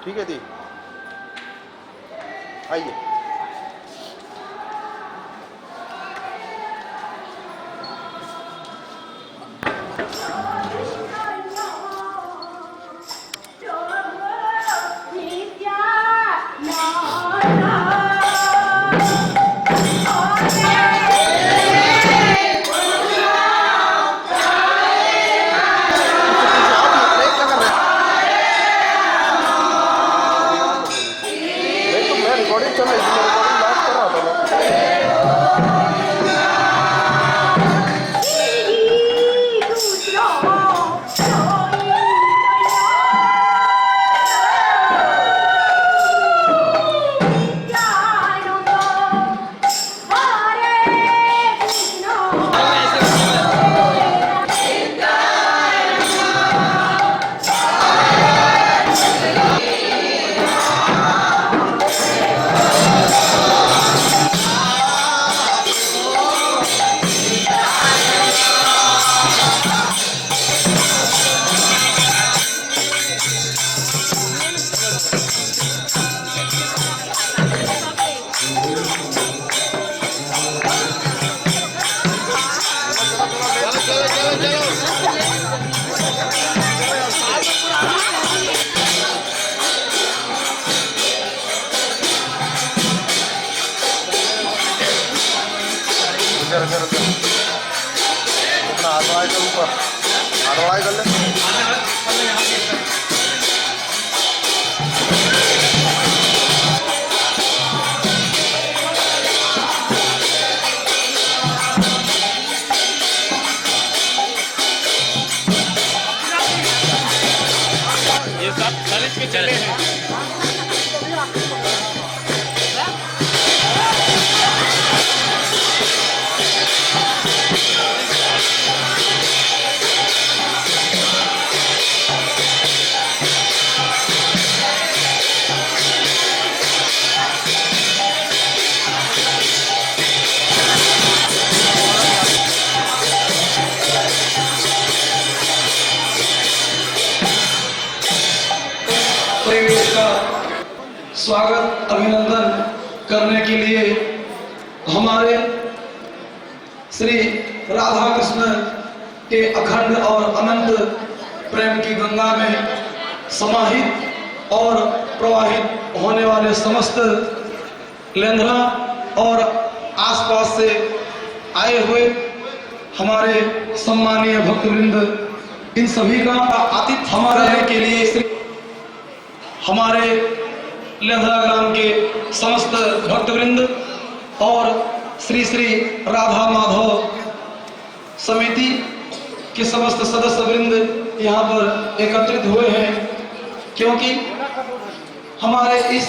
ठीक है दी, आइए। रिकॉर्डिंग चल रही थी, रिकॉर्डिंग लॉक कर रहा था अपना आरवाई के ऊपर आरवाई कर ले। ये सब कॉलेज में चले हैं। परिवेश का स्वागत अभिनंदन करने के लिए हमारे श्री राधा कृष्ण के अखंड और अनंत प्रेम की गंगा में समाहित और प्रवाहित होने वाले समस्त लेंधरा और आसपास से आए हुए हमारे सम्मानीय भक्तवृंद, इन सभी का आतिथ्य हमारे के लिए हमारे लेंधरा ग्राम के समस्त भक्तवृंद और श्री श्री राधा माधव समिति के समस्त सदस्य वृंद यहाँ पर एकत्रित हुए हैं, क्योंकि हमारे इस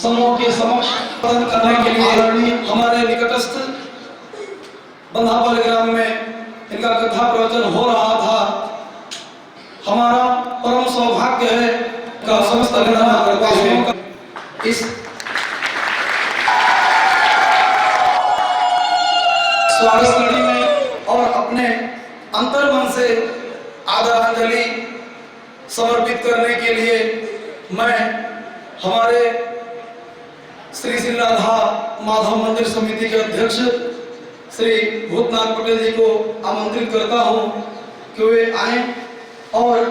समूह के समक्ष प्रदान करने के लिए हमारे निकटस्थ बंधावल ग्राम में इनका कथा प्रवचन हो रहा था। हमारा परम सौभाग्य है का समस्त इस स्वागत लड़ी में और अपने अंतर्मन से आदरांजलि समर्पित करने के लिए मैं हमारे श्री श्री राधा माधव मंदिर समिति के अध्यक्ष श्री भूतनाथ पटेल जी को आमंत्रित करता हूं कि वे आए और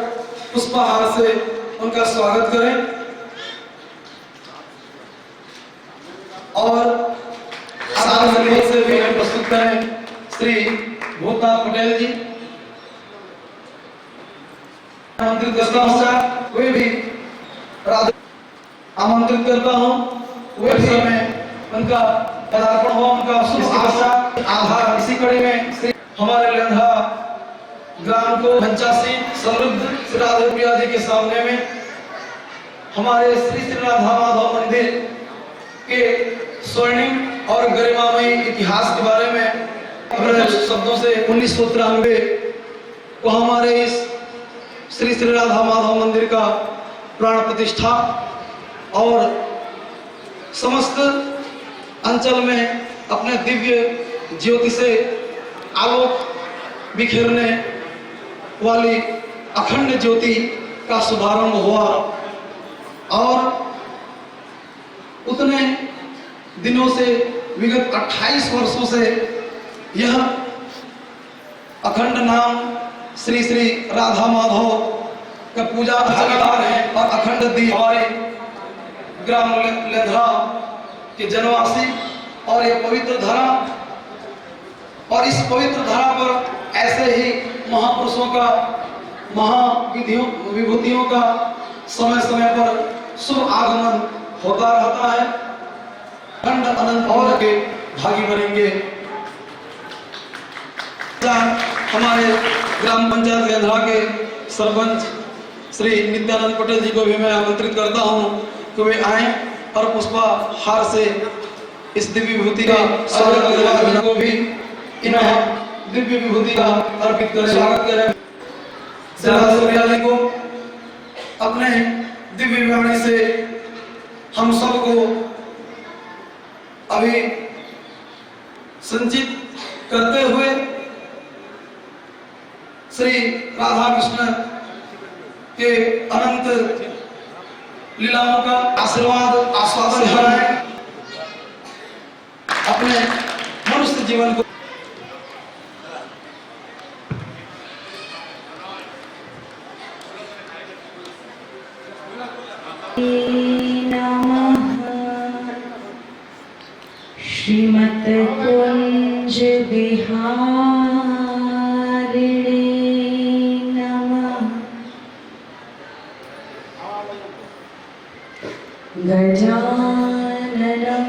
पुष्पहार से उनका स्वागत करें। और आदरणीय से भी प्रस्तुत करें श्री भूतनाथ पटेल जी। आमंत्रित करता हूँ, वे भी आमंत्रित करता हूँ, वे समय उनका पदार्पण हो, उनका शुभ आभार। इसी कड़ी में हमारे लेंधरा ग्राम को पंचासी समृद्ध श्री राधा प्रिया जी के सामने में हमारे श्री श्री राधा माधव मंदिर के स्वर्णिम और गरिमामयी इतिहास के बारे में शब्दों से 1993 को हमारे इस श्री श्री राधा माधव मंदिर का प्राण प्रतिष्ठा और समस्त अंचल में अपने दिव्य ज्योति से आलोक बिखेरने वाली अखंड ज्योति का शुभारंभ हुआ और उतने दिनों से विगत 28 वर्षों से यह अखंड नाम श्री श्री राधा माधव का पूजा अर्चना है। और अखंड दी हमारे ग्राम लेंधरा के जनवासी और ये पवित्र धरा, और इस पवित्र धरा पर ऐसे ही महापुरुषों का महाविधियों विभूतियों का समय समय पर शुभ आगमन होता रहता है। अखंड अनंत और के भागी बनेंगे। हमारे ग्राम पंचायत लेंधरा के सरपंच श्री नित्यानंद पटेल जी को भी मैं आमंत्रित करता हूं कि वे आए और पुष्पहार से इस दिव्य विभूति का स्वागत को भी इन्हें दिव्य विभूति का अर्पित कर स्वागत करें। जी को अपने दिव्य वाणी से हम सबको अभी संचित करते हुए श्री राधा कृष्ण के अनंत लीलाओं का आशीर्वाद आस्वादन कराएं अपने मनुष्य जीवन को। श्रीमत कुंज बिहारिणे नमः। गजाननं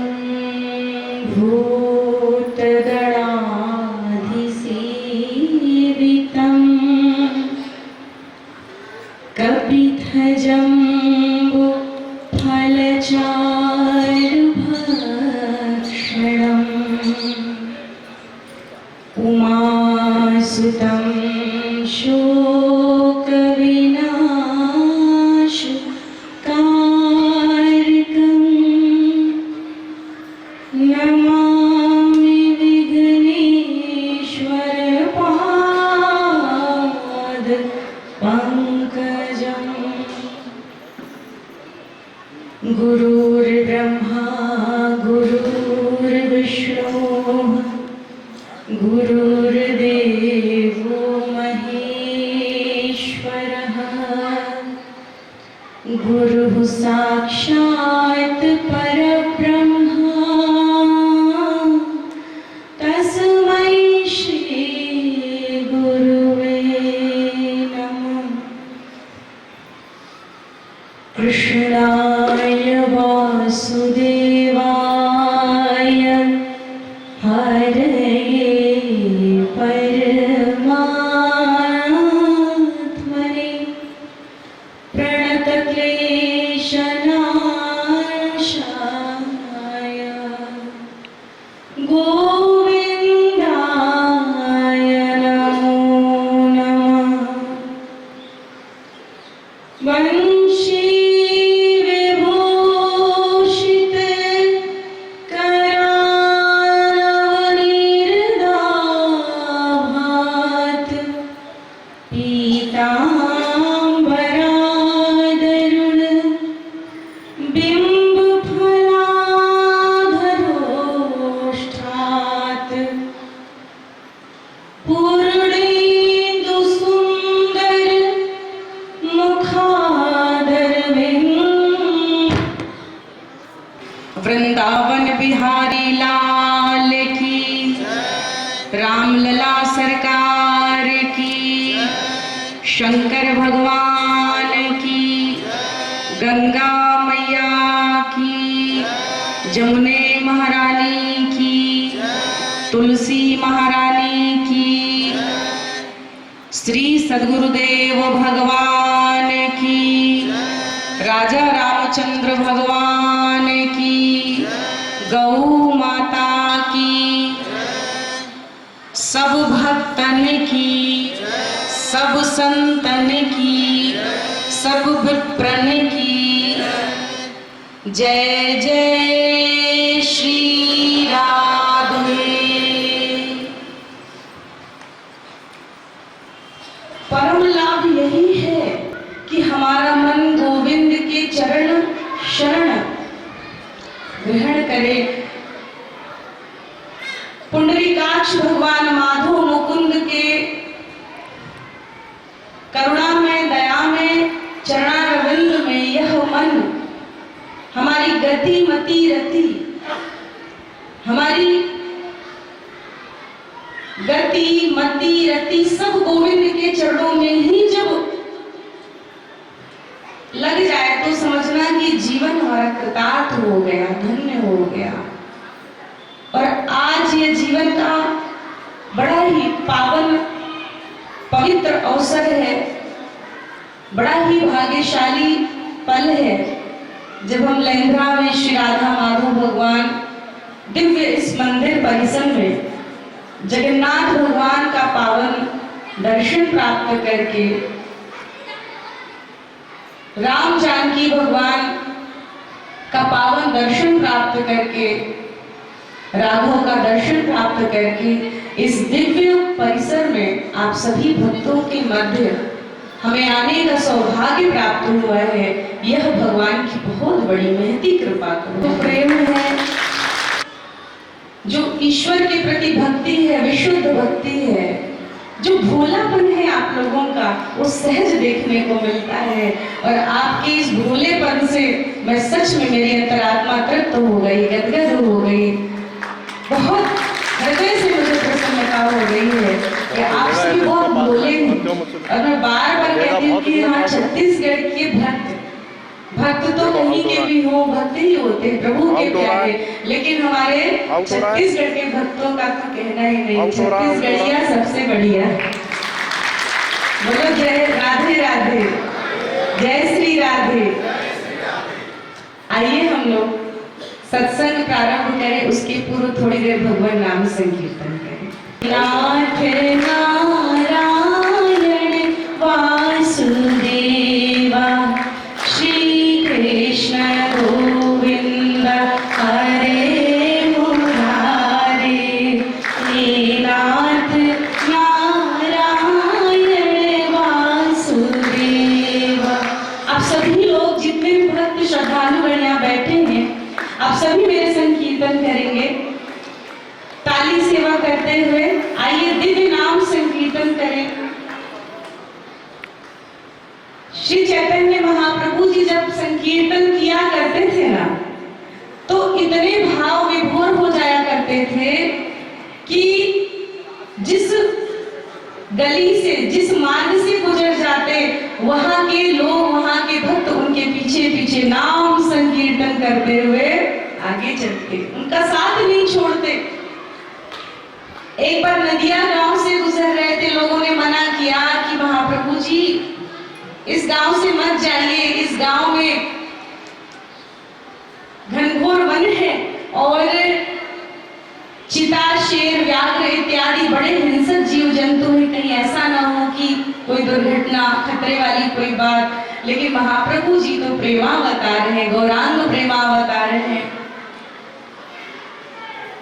भूतगणाधिसेवितं कपिध्वजम्बो फलचारुभक्षणम् उमासुतं शोकविनाशकारकं नमामि विघ्नेश्वरपाद पंकजम्। गुरुर्ब्रह्मा गुरुर्विष्णुः गुरुर्देवो महेश्वरः गुरुः साक्षात् परब्रह्मा तस्मै श्री गुरुवे नमः। कृष्णाय वासुदेवाय हरये परमात्मने प्रणतक्लेशनाशाय गोविन्दाय नमो नमः। वंशी पीताम्बरादरुण बिम्बफलाधरोष्ठात् पूर्णेन्दुसुन्दर मुखादरविन्दं। वृंदावन बिहारी लाल की, रामलला सरकार की, शंकर भगवान की, गंगा मैया की, जमुने महारानी की, तुलसी महारानी की, श्री सद्गुरुदेव भगवान की, राजा रामचंद्र भगवान की, गौ माता की, सब भक्तन की, सब संतन की, सब विप्रन की जय जय श्री राधे। परम लाभ यही है कि हमारा मन गोविंद के चरण शरण ग्रहण करें। पुंडरीकाक्ष भगवान माधव मुकुंद के करुणा में, दया में, चरणारविंद में यह मन हमारी गति मति रति, हमारी गति मति रति सब गोविंद के चरणों में ही जब लग जाए तो समझना कि जीवन हमारा कृतार्थ हो गया, धन्य हो गया। और आज ये जीवन का बड़ा ही पावन पवित्र अवसर है, बड़ा ही भाग्यशाली पल है जब हम लहंगा में श्री राधा माधव भगवान दिव्य इस मंदिर परिसर में जगन्नाथ भगवान का पावन दर्शन प्राप्त करके, राम जानकी भगवान का पावन दर्शन प्राप्त करके, राघव का दर्शन प्राप्त करके इस दिव्य परिसर में आप सभी भक्तों के मध्य हमें आने का सौभाग्य प्राप्त हुआ है। यह भगवान की बहुत बड़ी महती कृपा का प्रेम है, जो ईश्वर के प्रति भक्ति है, विशुद्ध भक्ति है, जो भोलापन है आप लोगों का वो सहज देखने को मिलता है। और आपके इस भोलेपन से मैं सच में मेरी अंतरात्मा तृप्त हो गई, गदगद हो गई, बहुत हृदय से मुझे प्रसन्नता हो रही है कि आप सभी बहुत भोले हैं। और मैं बार बार कहती हूँ कि हाँ, छत्तीसगढ़ के भक्त तो कहीं के भी हो, भक्त ही होते हैं प्रभु के प्यारे, लेकिन हमारे छत्तीसगढ़ के भक्तों का तो कहना ही नहीं, छत्तीसगढ़िया सबसे बढ़िया। बोलो जय राधे राधे, जय श्री राधे। आइए हम लोग सत्संग प्रारंभ करें, उसके पूर्व थोड़ी देर भगवान नाम संकीर्तन करें। नाथ नारायण वासुदेवा श्री कृष्ण गोविंद हरे मुरारे। नाथ नारायण वासुदेवा। आप सभी लोग जितने भी भक्त श्रद्धालु यहाँ बैठे हैं, आप सभी मेरे संकीर्तन करेंगे ताली सेवा करते हुए। आइए दिव्य नाम संकीर्तन करें। श्री चैतन्य महाप्रभु जी जब संकीर्तन किया करते थे ना, तो इतने भाव विभोर हो जाया करते थे कि जिस गली से, जिस मार्ग से गुजर जाते, वहां के लोग, वहां के भक्त उनके पीछे पीछे नाम संकीर्तन करते हुए आगे चलते, उनका साथ नहीं छोड़ते। एक बार नदिया गांव से गुजर रहे थे, लोगों ने मना किया कि महाप्रभु जी इस गांव से मत जाइए, इस गांव में घनघोर वन है और चिता, शेर, व्याघ्र इत्यादि बड़े हिंसक जीव जंतु हैं, कहीं ऐसा ना हो कि कोई दुर्घटना, खतरे वाली कोई बात। लेकिन महाप्रभु जी तो प्रेमावतार हैं, गौरांग प्रेमावतार हैं।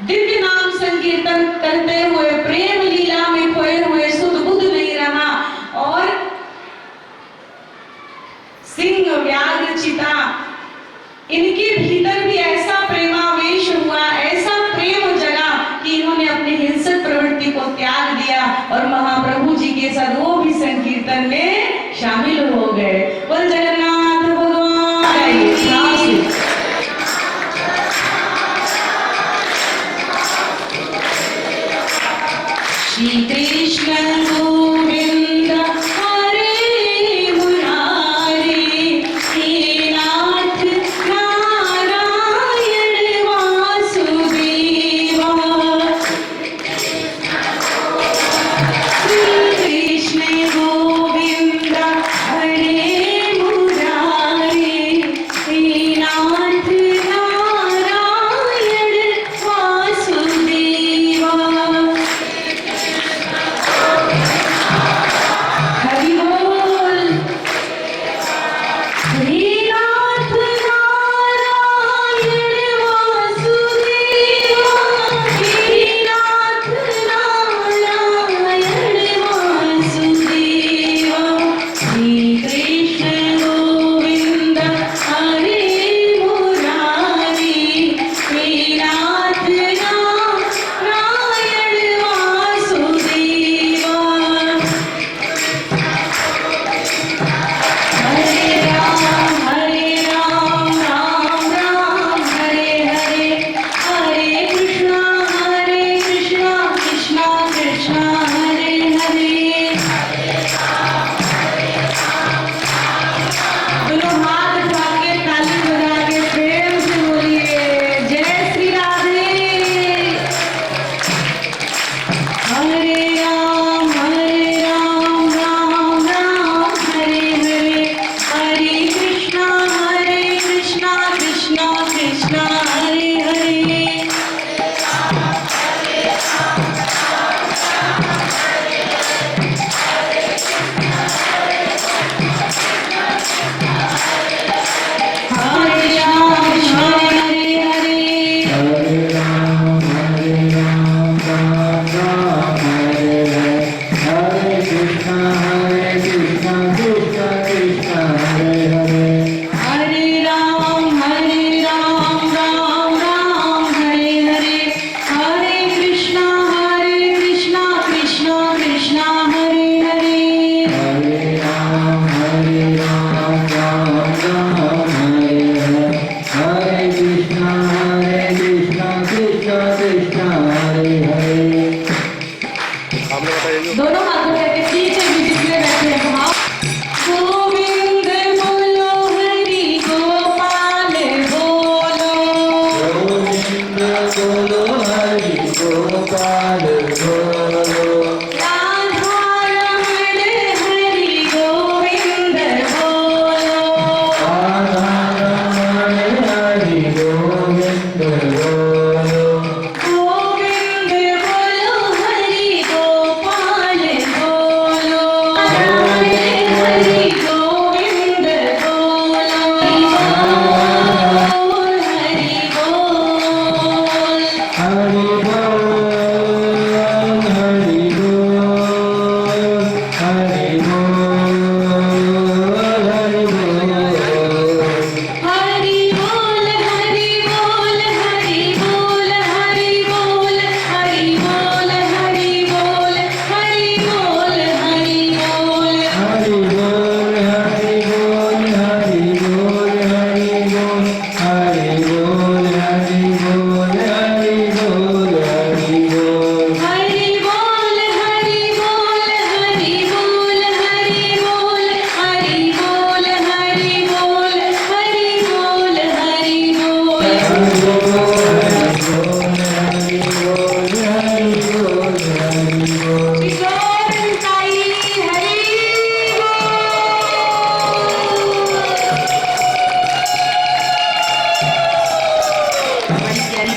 दिव्य नाम संकीर्तन करते हुए, प्रेम लीला में खोए हुए, सुध बुध नहीं रहा और सिंह, व्याघ्र, चिता, इनके भीतर भी ऐसा प्रेमावेश हुआ, ऐसा प्रेम जगा कि इन्होंने अपनी हिंसक प्रवृत्ति को त्याग दिया और महाप्रभु जी के साथ वो भी संकीर्तन में शामिल हो गए। बोल जगन्नाथ भगवान की। श्री कृष्ण गोविंद हरे मुरारे। हे नाथ नारायण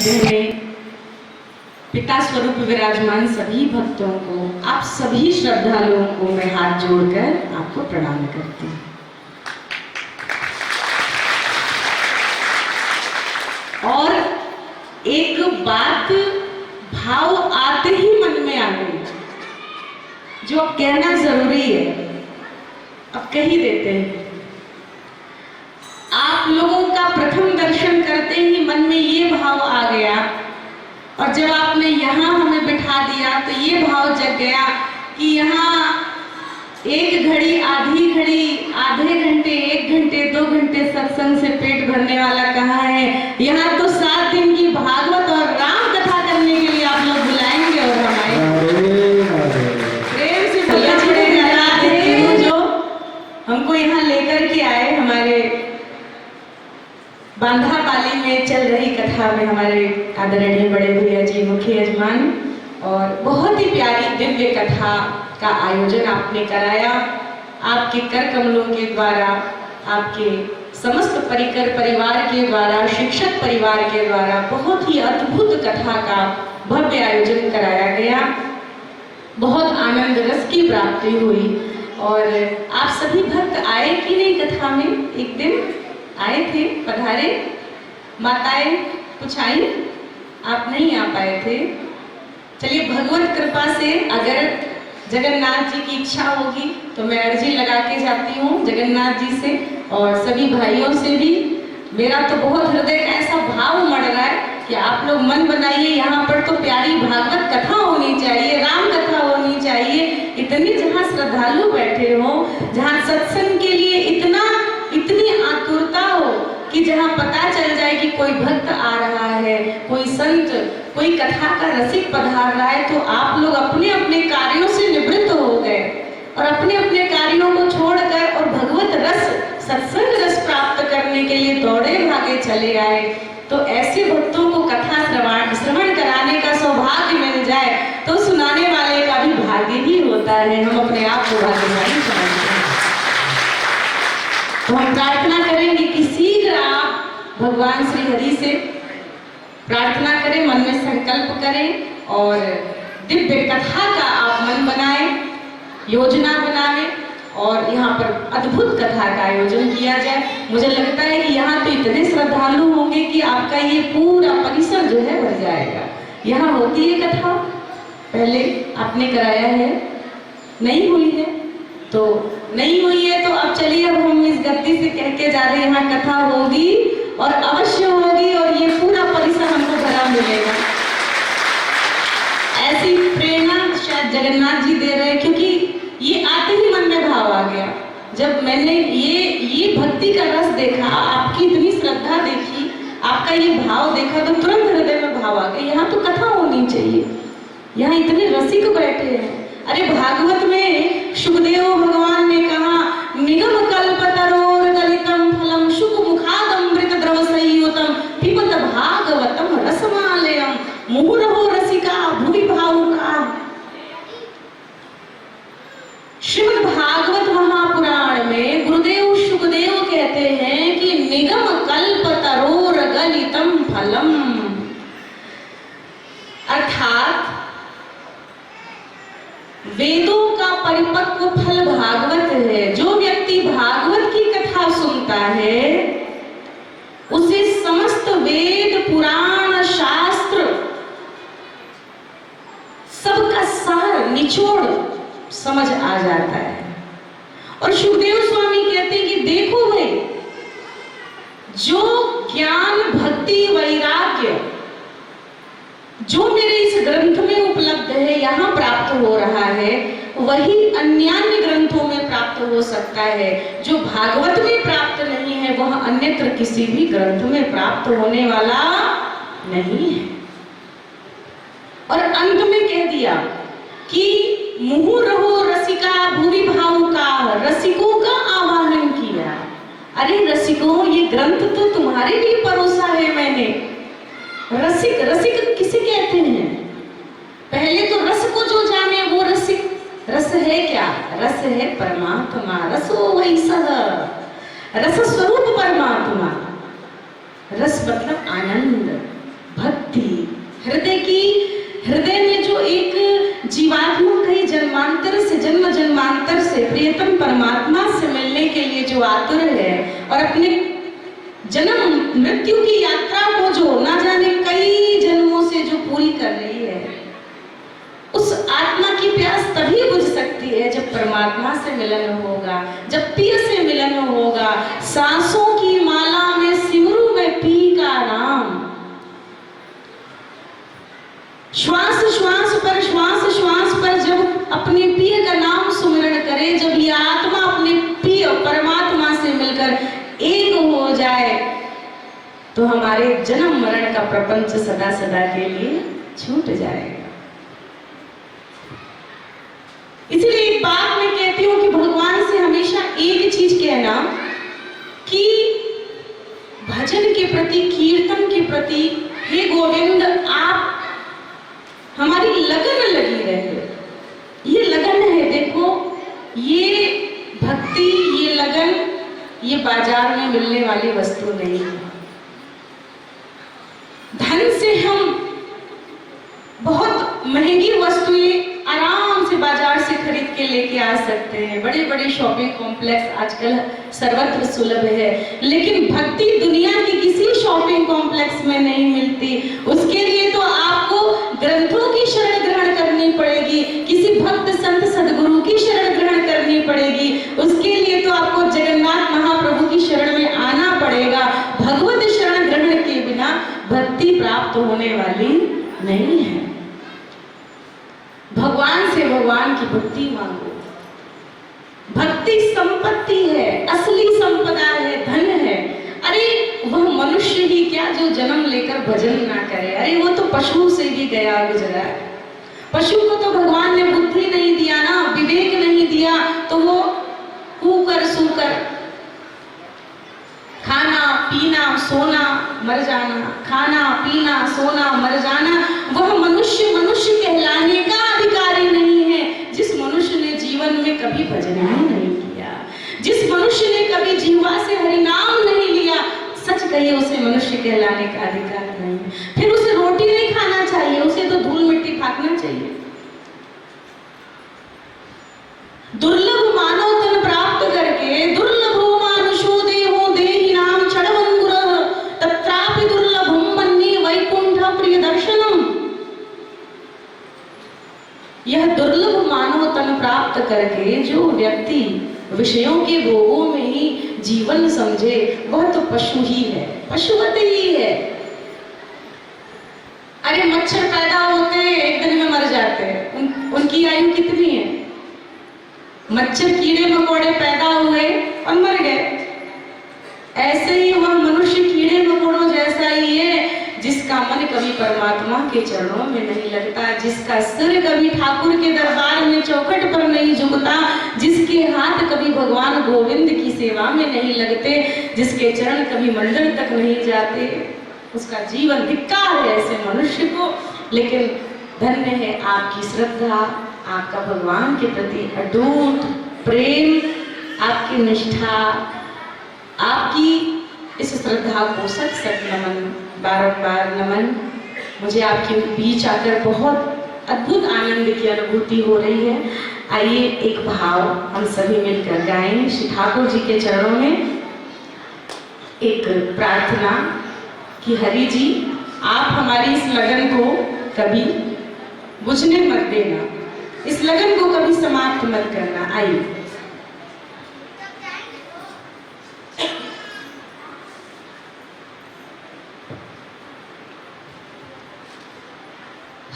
मंदिर में पिता स्वरूप विराजमान सभी भक्तों को, आप सभी श्रद्धालुओं को मैं हाथ जोड़कर आपको प्रणाम करती हूँ। और एक बात भाव आते ही मन में आ गई, जो अब कहना जरूरी है, अब कह ही देते हैं। आप लोगों का प्रथम दर्शन करते ही मन में ये भाव आ गया, और जब आपने यहाँ हमें बिठा दिया तो ये भाव जग गया कि यहाँ एक घड़ी, आधी घड़ी, आधे घंटे, 1 घंटे, 2 घंटे सत्संग से पेट भरने वाला कहाँ है। यहाँ तो 7 दिन की भागवत और राम कथा करने के लिए आप लोग बुलाएंगे और हम आएंगे। प्रेम से बोलिए छड़े राधे, जो हमको यहाँ लेकर के आए। हमारे बांधापाली में चल रही कथा में हमारे आदरणीय बड़े भैया जी मुख्य यजमान, और बहुत ही प्यारी दिव्य कथा का आयोजन आपने कराया। आपके कर कमलों के द्वारा, आपके समस्त परिकर परिवार के द्वारा, शिक्षक परिवार के द्वारा बहुत ही अद्भुत कथा का भव्य आयोजन कराया गया। बहुत आनंद रस की प्राप्ति हुई। और आप सभी भक्त आए कि नहीं कथा में? एक दिन आए थे, पधारे। माताएं कुछ आई, आप नहीं आ पाए थे। चलिए, भगवत कृपा से अगर जगन्नाथ जी की इच्छा होगी तो मैं अर्जी लगा के जाती हूँ जगन्नाथ जी से और सभी भाइयों से भी। मेरा तो बहुत हृदय का ऐसा भाव मड़ रहा है कि आप लोग मन बनाइए, यहाँ पर तो प्यारी भागवत कथा होनी चाहिए, राम कथा होनी चाहिए। इतनी जहाँ श्रद्धालु बैठे हो, जहाँ सत्संग के लिए इतनी आतुरता हो कि जहाँ पता चल जाए कि कोई भक्त आ रहा है, कोई संत, कोई कथा का रसिक पधार रहा है, तो आप लोग अपने अपने कार्यों से निवृत्त हो गए और अपने अपने कार्यों को छोड़कर और भगवत रस, सत्संग रस प्राप्त करने के लिए दौड़े भागे चले आए। तो ऐसे भक्तों को कथा श्रवण कराने का सौभाग्य मिल जाए तो सुनाने वाले का भी भाग्य ही होता है। हम अपने आप को भाग्यशाली समझते हैं। तो हम प्रार्थना करेंगे कि शीघ्र आप भगवान श्री हरि से प्रार्थना करें, मन में संकल्प करें और दिव्य कथा का आप मन बनाएं, योजना बनाएं और यहाँ पर अद्भुत कथा का आयोजन किया जाए। मुझे लगता है कि यहाँ तो इतने श्रद्धालु होंगे कि आपका ये पूरा परिसर जो है भर जाएगा। यहाँ होती है कथा, पहले आपने कराया है, नहीं हुई है तो नहीं हुई है, तो अब चलिए, अब हम इस गद्दी से कह के जा रहे हैं यहाँ कथा होगी और अवश्य होगी और ये पूरा परिसर हमको भरा मिलेगा। ऐसी प्रेरणा शायद जगन्नाथ जी दे रहे हैं, क्योंकि ये आते ही मन में भाव आ गया। जब मैंने ये भक्ति का रस देखा, आपकी इतनी श्रद्धा देखी, आपका ये भाव देखा, तो तुरंत हृदय में भाव आ गया, यहाँ तो कथा होनी चाहिए। यहाँ इतने रसिक बैठे हैं। अरे भागवत में सुखदेव भगवान ने कहा, निगम कल्पतरोर गलितम फलम शुक मुखादमृत द्रव संयुतम पिबत भागवतम रसमालयम मुहुरहो रसिका भूरि भावुका। श्रीमद् भागवत महापुराण में गुरुदेव सुखदेव कहते हैं कि निगम कल्पतरोर गलितम फलम, अर्थात वेदों का परिपक्व फल भागवत है। जो व्यक्ति भागवत की कथा सुनता है उसे समस्त वेद पुराण शास्त्र सबका सार निचोड़ समझ आ जाता है। और सुखदेव स्वामी कहते हैं कि देखो भाई, जो ज्ञान भक्ति वैराग्य जो मेरे इस ग्रंथ में उपलब्ध है, यहाँ प्राप्त हो रहा है, वही अन्यान्य ग्रंथों में प्राप्त हो सकता है। जो भागवत में प्राप्त नहीं है वह अन्यत्र किसी भी ग्रंथ में प्राप्त होने वाला नहीं है। और अंत में कह दिया कि मुहुरहो रसिका भूरि भावुका, रसिकों का आवाहन किया। अरे रसिकों, ये ग्रंथ तो तुम्हारे लिए परोसा है मैंने। रसिक, रसिक किसे कहते हैं? पहले तो रस को जो जाने वो रसिक। रस है क्या? रस है परमात्मा, रसो वही सह, रस स्वरूप परमात्मा। रस मतलब आनंद, भक्ति, हृदय में जो एक जीवात्मा कई जन्मांतर से जन्म जन्मांतर से प्रियतम परमात्मा से मिलने के लिए जो आतुर है और अपने जन्म मृत्यु की यात्रा को जो ना जाने कई जन्मों से जो पूरी कर रही है, उस आत्मा की प्यास तभी बुझ सकती है जब परमात्मा से मिलन होगा, जब प्रिय से मिलन होगा। सांसों की माला में सिमरू में पी का नाम, श्वास श्वास पर जब अपने प्रिय का नाम सुमिरन करे, जब ये आत्मा अपने प्रिय परमात्मा से मिलकर एक हो जाए, तो हमारे जन्म मरण का प्रपंच सदा सदा के लिए छूट जाएगा। इसलिए एक बात मैं कहती हूँ कि भगवान से हमेशा एक चीज कहना कि भजन के प्रति, कीर्तन के प्रति, हे गोविंद आप हमारी लगन लगी रहे। ये लगन है, देखो ये भक्ति, ये लगन, ये बाजार में मिलने वाली वस्तु नहीं है। धन से हम बहुत महंगी वस्तुएं आराम से बाजार से खरीद के लेके आ सकते हैं, बड़े बड़े शॉपिंग कॉम्प्लेक्स आजकल सर्वत्र सुलभ है, लेकिन भक्ति दुनिया की किसी शॉपिंग कॉम्प्लेक्स में नहीं मिलती। उसके लिए तो आपको ग्रंथों की शरण ग्रहण करनी पड़ेगी, किसी भक्त संत सदगुरु की शरण ग्रहण करनी पड़ेगी, उसके लिए तो आपको जगन्नाथ महाप्रभु की शरण में आना पड़ेगा। भगवत शरण ग्रहण के बिना भक्ति प्राप्त होने वाली नहीं है। भगवान से भगवान की भक्ति मांगो। भक्ति संपत्ति है, असली संपदा है, धन है। अरे वह मनुष्य ही क्या जो जन्म लेकर भजन ना करे, अरे वो तो पशु से भी गया गुजरा है। पशु को तो भगवान ने बुद्धि नहीं दिया ना, विवेक नहीं दिया, तो वो कूकर सूकर, खाना पीना सोना मर जाना, खाना पीना सोना मर जाना, वह मनुष्य कहलाने का अधिकारी नहीं है। जिस मनुष्य ने जीवन में कभी भजन ही नहीं किया, जिस मनुष्य ने कभी जीवा से हरि नाम नहीं लिया, सच कहिए उसे मनुष्य कहलाने का अधिकार नहीं है। फिर उसे रोटी नहीं खाना चाहिए, उसे तो धूल मिट्टी फाकना चाहिए। दुर्लभ मानव तन प्राप्त करके दुर्लभो मानुषो देहो देहि नाम चढ़वंगुरः तत्रापि दुर्लभम मन्ये वैकुंठ प्रिय दर्शनम। यह दुर्लभ मानव तन प्राप्त करके जो व्यक्ति विषयों के भोगों में ही जीवन समझे, वह तो पशु ही है, पशुवत ही है। अरे मच्छर पैदा होते हैं, एक दिन में मर जाते हैं, उनकी आयु कितनी है? मच्छर कीड़े मकोड़े पैदा हुए और मर गए। ऐसे ही वह मनुष्य कीड़े मकोड़ों जैसा ही है, जिसका मन कभी परमात्मा के चरणों में नहीं लगता, जिसका सिर कभी ठाकुर के दरबार में चौखट पर नहीं झुकता, जिसके हाथ कभी भगवान गोविंद की सेवा में नहीं लगते, जिसके चरण कभी मंदिर तक नहीं जाते, उसका जीवन धिक्कार है ऐसे मनुष्य को। लेकिन धन्य है आपकी श्रद्धा, आपका भगवान के प्रति अटूट प्रेम, आपकी निष्ठा, आपकी इस श्रद्धा को सत सत नमन, बारंबार नमन। मुझे आपके बीच आकर बहुत अद्भुत आनंद की अनुभूति हो रही है। आइए एक भाव हम सभी मिलकर गाएं श्री ठाकुर जी के चरणों में, एक प्रार्थना कि हरि जी आप हमारी इस लगन को कभी बुझने मत देना, इस लगन को कभी समाप्त मत करना। आइए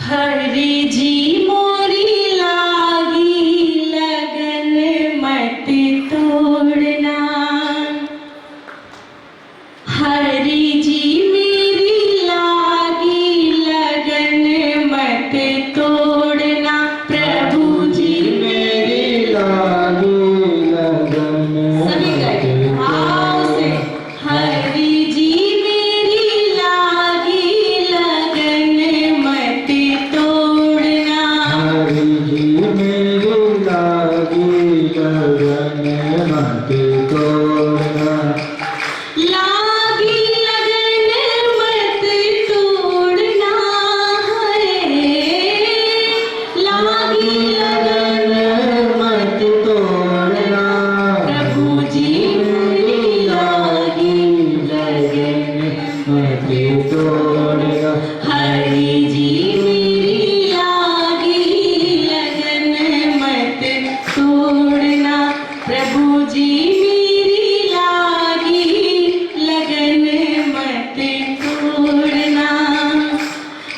हरि जी मोरी लागी लगन मत तोड़ना, हरि जी मेरी लागी लगन मत तोड़ना, प्रभु जी मेरी लागी लगन सभी गए भाव से, हरि जी मेरी लागी लगन मत तोड़ना, तोड़ना। हरि जी मेरी लागी लगन मत तोड़ना। प्रभु जी मेरी लागी लगन मत तोड़ना।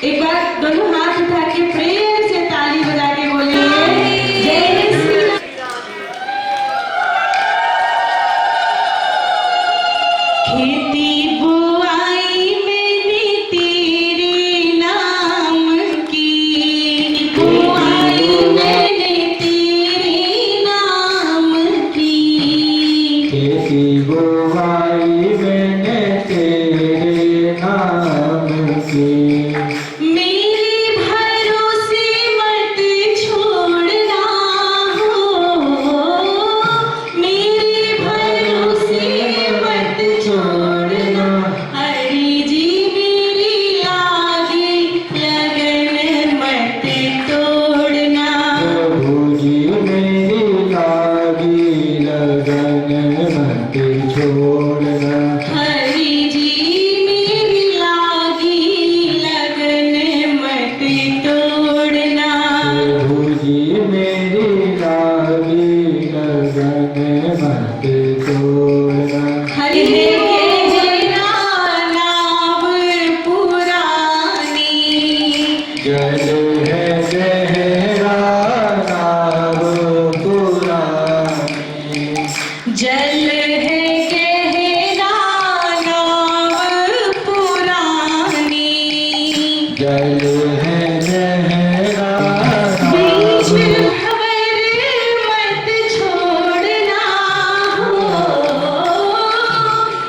एक बार दोनों हाथ उठा के प्रेम से ताली बजा के बोलेंगे जय श्री राम। खेती बुआई मैंने तेरे नाम की। बुआई मैंने तेरे नाम की। खेती बुआई मैंने तेरे नाम की। मेरे भरोसे मत छोड़ना हो। मेरे भरोसे मत छोड़ना। हरि जी मेरी लागी लगन मत तोड़ना। प्रभु जी मेरी लागी लगन मत छोड़ना। हरि जी मेरी लागी लगन मत तोड़ना। प्रभु जी मेरी लागी लगन मत तोड़ना। हरि के नाम पुरानी। जल है गहरा नाव पुरानी। जल है गहरा नाव पुरानी। जल है गहरा बीच नाव भंवर मत छोड़ना हो।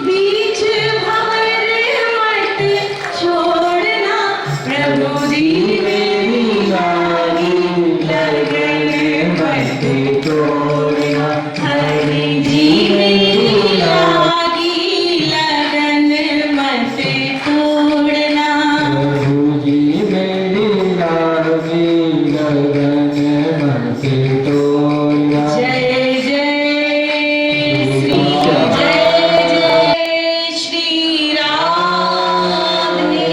बीच भंवर मत छोड़ना। प्रभु जी मेरी लागी लगन मत तोड़ना। हरि जी मेरी लागी लगन मत तोड़ना। प्रभु जी मेरी लागी लगन मत तोड़ना। जय जय श्री राम ने।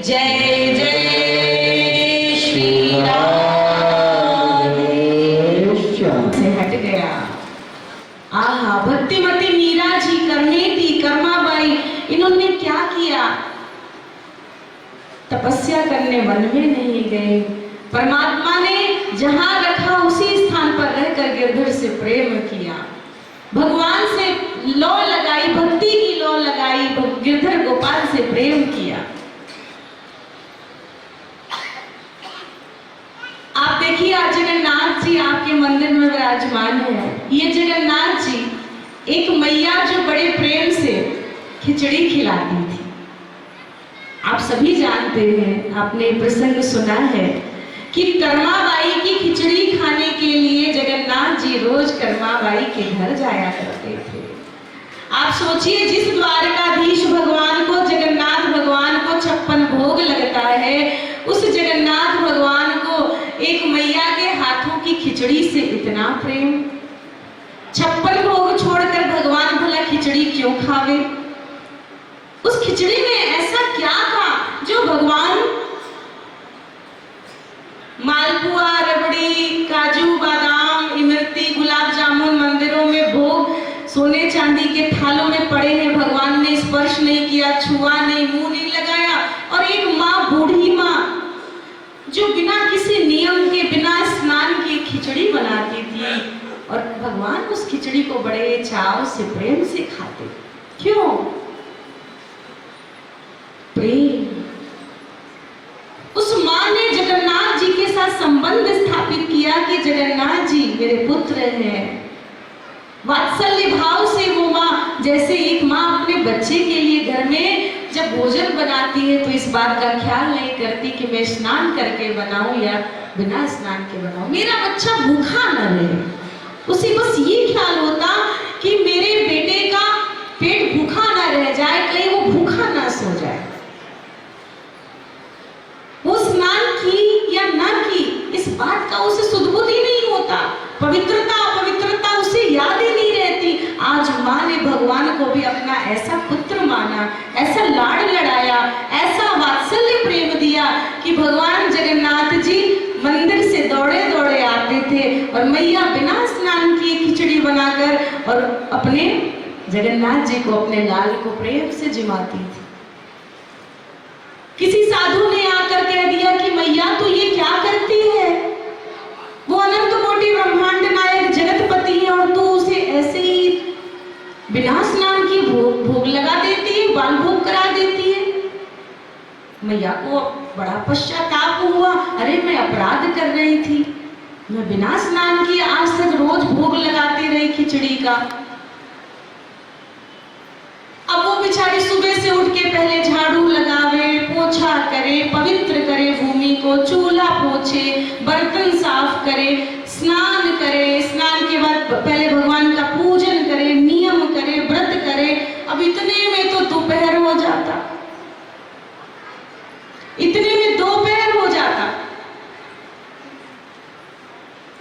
जय जय श्री राम ने। से हट गया। आहा, भक्तिमती मीरा जी, करनेती, कर्माबाई, इन्होंने क्या किया? तपस्या करने वन में नहीं गए। परमात्मा ने जहां रखा उसी स्थान पर रहकर गिरधर से प्रेम किया। भगवान से लौ लगाई, भक्ति की लौ लगाई, गिरधर गोपाल से प्रेम किया। आप देखिए, आज जगन्नाथ जी आपके मंदिर में विराजमान है। ये जगन्नाथ जी एक मैया जो बड़े प्रेम से खिचड़ी खिलाती थी। आप सभी जानते हैं, आपने प्रसंग सुना है कि कर्माबाई की खिचड़ी खाने के लिए जगन्नाथ जी रोज कर्माबाई के घर जाया करते थे। आप सोचिए, जिस द्वारकाधीश भगवान को, जगन्नाथ भगवान को 56 भोग लगता है, उस जगन्नाथ भगवान को एक मैया के हाथों की खिचड़ी से इतना प्रेम। 56 भोग छोड़कर भगवान भला खिचड़ी क्यों खावे? उस खिचड़ी में ऐसा क्या था जो भगवान मालपुआ, रबड़ी, काजू, बादाम, इमरती, गुलाब जामुन मंदिरों में भोग सोने चांदी के थालों में पड़े हैं, भगवान ने स्पर्श नहीं किया, छुआ नहीं, मुंह नहीं लगाया। और एक माँ, बूढ़ी माँ, जो बिना किसी नियम के, बिना स्नान के खिचड़ी बनाती थी, और भगवान उस खिचड़ी को बड़े चाव से, प्रेम से खाते। क्यों? प्रेम। उस माँ ने जगन्नाथ जी के साथ संबंध स्थापित किया कि जगन्नाथ जी मेरे पुत्र हैं। वात्सल्य भाव से वो माँ, जैसे एक माँ अपने बच्चे के लिए घर में जब भोजन बनाती है तो इस बात का ख्याल नहीं करती कि मैं स्नान करके बनाऊं या बिना स्नान के बनाऊं, मेरा बच्चा भूखा न रहे। उसे बस ये ख्याल होता कि मेरे बेटे का पेट भूखा ना रह जाए, कहीं वो भूखा ना सो जाए। वो स्नान की या ना की, इस बात का उसे सुदबुद ही नहीं होता। पवित्रता अपवित्रता उसे याद ही नहीं रहती। आज माँ ने भगवान को भी अपना ऐसा पुत्र माना, ऐसा लाड़ ऐसा वात्सल्य प्रेम दिया कि भगवान जगन्नाथ जी मंदिर से दौड़े दौड़े आते थे और मैया बिना स्नान किए खिचड़ी बनाकर और अपने जगन्नाथ जी को, अपने लाल को प्रेम से जिमाती थी। किसी साधु ने आकर कह दिया कि मैया तू ये क्या करती है, वो अनंत कोटि ब्रह्मांड नायक जगतपति है और तू उसे ऐसे ही बिना स्नान की भोग लगा देती है, बाल भोग करा देती है। मैया को बड़ा पश्चाताप हुआ, अरे मैं अपराध कर रही थी, मैं बिना स्नान किए आज तक रोज भोग लगाती रही खिचड़ी का। अब वो बेचारी सुबह से उठ के पहले झाड़ू लगावे, पोछा करे, पवित्र करे भूमि को, चूल्हा पोछे, बर्तन साफ करे, स्नान करे, स्नान के बाद पहले भगवान का पूजन करे, नियम करे, व्रत करे। अब इतने में तो दोपहर हो जाता, इतने में दोपहर हो जाता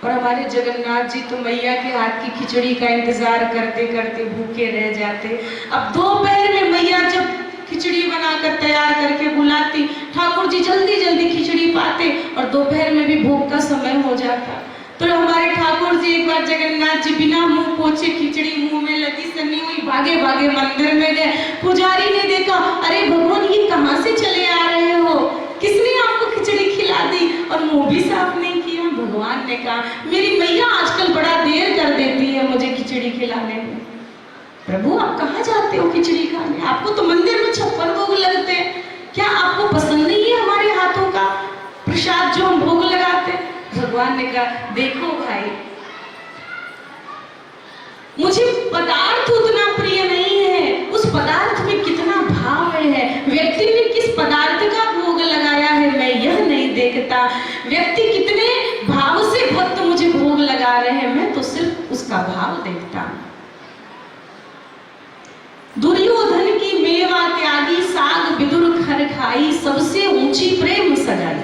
और हमारे जगन्नाथ जी तो मैया के हाथ की खिचड़ी का इंतजार करते करते भूखे रह जाते। अब दोपहर में मैया जब खिचड़ी बनाकर तैयार करके बुलाती, ठाकुर जी जल्दी जल्दी खिचड़ी पाते और दोपहर में भी भोग का समय हो जाता। तो हमारे ठाकुर जी एक बार जगन्नाथ जी बिना मुंह पोछे खिचड़ी मुंह में लगी सनी हुई भागे भागे मंदिर में गए। पुजारी ने देखा, अरे भगवान ये कहाँ से चले आ रहे हो, किसने आपको खिचड़ी खिला दी और मुंह भी साफ नहीं किया। भगवान ने कहा, मेरी मैया आजकल बड़ा देर कर देती है मुझे खिचड़ी खिलाने में। प्रभु आप कहाँ जाते हो खिचड़ी खाने, आपको तो मंदिर में 56 भोग लगते हैं, क्या आपको पसंद नहीं है हमारे हाथों का प्रसाद जो हम भोग लगाते हैं। भगवान ने कहा, देखो भाई मुझे पदार्थ उतना प्रिय नहीं है, उस पदार्थ में कितना भाव है, व्यक्ति ने किस पदार्थ का भोग लगाया है मैं यह नहीं देखता, व्यक्ति कितने भाव से भक्त मुझे भोग लगा रहे हैं मैं तो सिर्फ उसका भाव देखता हूं। दुर्योधन की मेवा त्यागी, साग विदुर खर खाई, सबसे ऊंची प्रेम सगाई।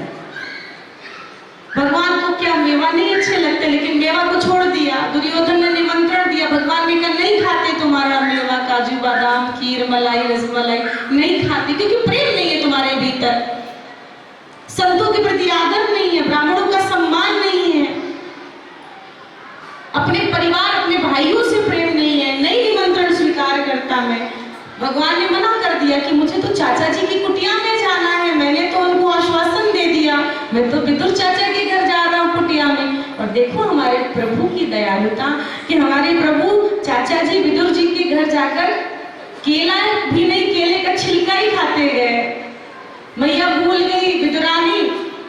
भगवान को क्या मेवा नहीं अच्छे लगते, लेकिन मेवा को छोड़ दिया। दुर्योधन ने निमंत्रण दिया, भगवान ने कहा नहीं खाते तुम्हारा मेवा, काजू बादाम खीर मलाई रसमलाई नहीं खाते, क्योंकि प्रेम नहीं है तुम्हारे भीतर, संतों के प्रति आदर नहीं है, ब्राह्मणों का सम्मान नहीं है, अपने परिवार अपने भाइयों से प्रेम नहीं है, नहीं निमंत्रण स्वीकार करता मैं। भगवान ने मना कर दिया कि मुझे तो चाचा जी की कुटिया में जाना है, मैंने तो उनको आश्वासन दे दिया, मैं तो विदुर चाचा के घर जा रहा हूँ कुटिया में। और देखो हमारे प्रभु की दयालुता कि हमारे प्रभु चाचा जी विदुर जी के घर जाकर केला भी नहीं, केले का छिलका ही खाते गए। मैया भूल गई विदुरानी,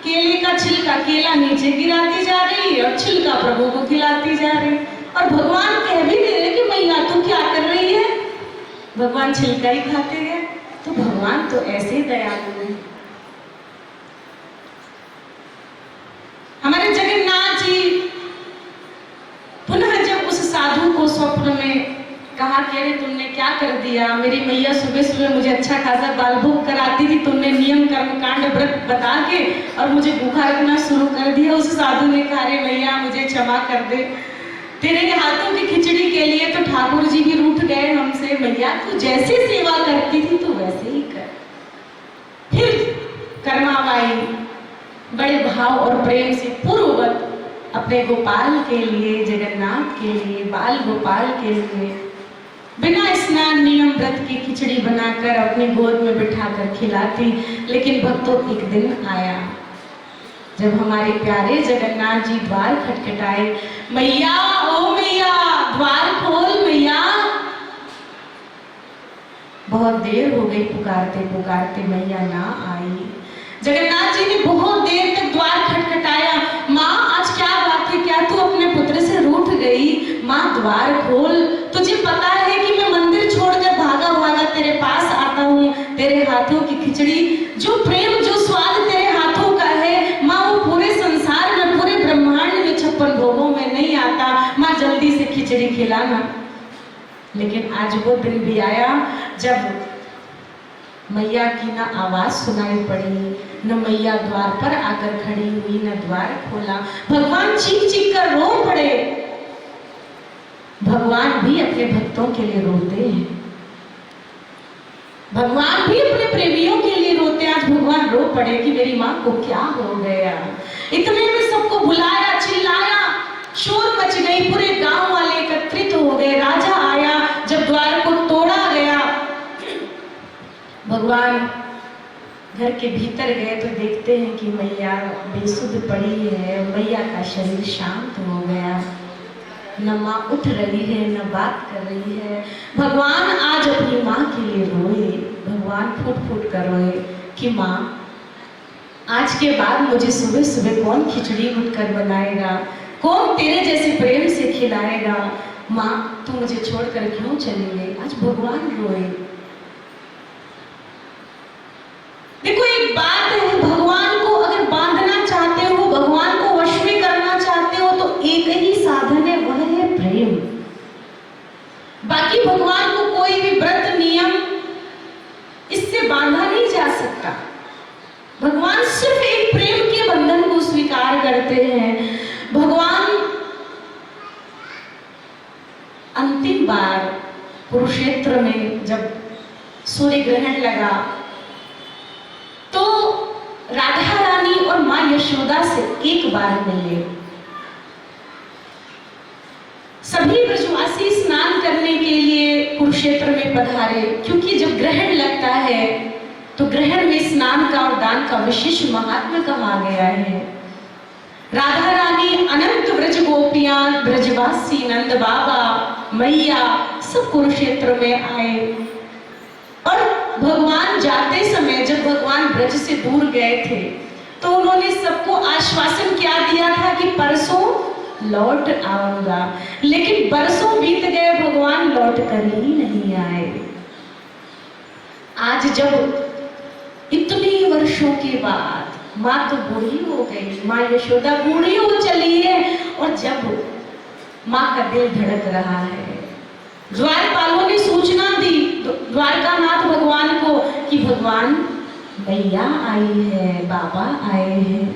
केले का छिलका, केला नीचे गिराती जा रही और छिलका प्रभु को खिलाती जा रही। और भगवान कह भी दे रहे कि मैया तू क्या कर रही है, भगवान छिलका ही खाते गए। तो भगवान तो ऐसे ही दयालु है। हमारे जगन्नाथ जी पुनः जब उस साधु को स्वप्न में कहा कि अरे तुमने क्या कर दिया, मेरी मैया सुबह सुबह मुझे अच्छा खासा बाल भोग कराती थी, तुमने नियम कर्म कांड व्रत बता के और मुझे भूखा रखना शुरू कर दिया। उस साधु ने कहा, अरे मैया मुझे क्षमा कर दे, तेरे हाथों की खिचड़ी के लिए तो ठाकुर जी भी रूठ गए हमसे, मैया तू जैसे सेवा करती थी तो वैसे ही कर। फिर कर्माबाई बड़े भाव और प्रेम से पूर्ववत अपने गोपाल के लिए, जगन्नाथ के लिए, बाल गोपाल के लिए बिना स्नान नियम व्रत की खिचड़ी बनाकर अपनी गोद में बिठाकर खिलाती। लेकिन भक्तों एक दिन आया जब हमारे प्यारे जगन्नाथ जी द्वार खटखटाए, मैया ओ मैया द्वार खोल मैया। बहुत देर हो गई पुकारते पुकारते, मैया ना आई। जगन्नाथ जी ने बहुत देर तक द्वार खटखटाया, माँ आज क्या बात है, क्या तू अपने पुत्र से रूठ गई, माँ द्वार खोल, तुझे पता है कि मैं मंदिर छोड़कर भागा भागा तेरे पास आता हूँ, तेरे हाथों की खिचड़ी, जो प्रेम जो स्वाद तेरे हाथों का है माँ वो पूरे संसार में पूरे ब्रह्मांड में 56 भोगों में नहीं आता, माँ जल्दी से खिचड़ी खिलाना। लेकिन आज वो दिन भी आया जब मैया की ना आवाज सुनाई पड़ी, न मैया द्वार पर आकर खड़ी हुई, न द्वार खोला। भगवान चीख चीख कर रो पड़े। भगवान भी अपने भक्तों के लिए रोते हैं, भगवान भी अपने प्रेमियों के लिए रो पड़े कि मेरी माँ को क्या हो गया। इतने में सबको बुलाया, चिल्लाया, शोर मच गई, पूरे गांव वाले एकत्रित हो गए। राजा आया, जब द्वार को तोड़ा गया, भगवान घर के भीतर गए तो देखते हैं कि मैया बेसुध पड़ी है। मैया का शरीर शांत हो गया, न माँ उठ रही है, न बात कर रही है। भगवान आज अपनी माँ के लिए रोए, भगवान फूट फूट कर रोए कि माँ, आज के बाद मुझे सुबह सुबह कौन खिचड़ी उठकर बनाएगा, कौन तेरे जैसे प्रेम से खिलाएगा। माँ तू मुझे छोड़कर क्यों चली गई। आज भगवान रोए। देखो एक बात है, भगवान को अगर बांधना चाहते हो, भगवान को वश में करना चाहते हो तो एक ही साधन है, वह है प्रेम। बाकी भगवान को कोई भी व्रत नियम इससे बांधा नहीं जा सकता। भगवान सिर्फ एक प्रेम के बंधन को स्वीकार करते हैं। भगवान अंतिम बार कुरुक्षेत्र में जब सूर्य ग्रहण लगा तो राधा रानी और माँ यशोदा से एक बार मिले। सभी ब्रजवासी स्नान करने के लिए कुरुक्षेत्र में पधारे, क्योंकि जब ग्रहण लगता है तो ग्रहण में स्नान का और दान का विशेष महात्म्य कहा गया है। राधा रानी, अनंत ब्रज गोपियां, ब्रजवासी, नंद बाबा, मैया सब कुरुक्षेत्र में आए। और भगवान जाते समय जब भगवान ब्रज से दूर गए थे तो उन्होंने सबको आश्वासन क्या दिया था कि परसों लौट आऊंगा। लेकिन बरसों बीत गए, भगवान लौट कर ही नहीं आए। आज जब इतने वर्षों के बाद माँ तो बूढ़ी हो गई, माँ यशोदा बूढ़ी हो चली है, और जब माँ का दिल धड़क रहा है, द्वारपालों ने सूचना दी द्वारकानाथ भगवान को कि भगवान मैया आई है, बाबा आए हैं।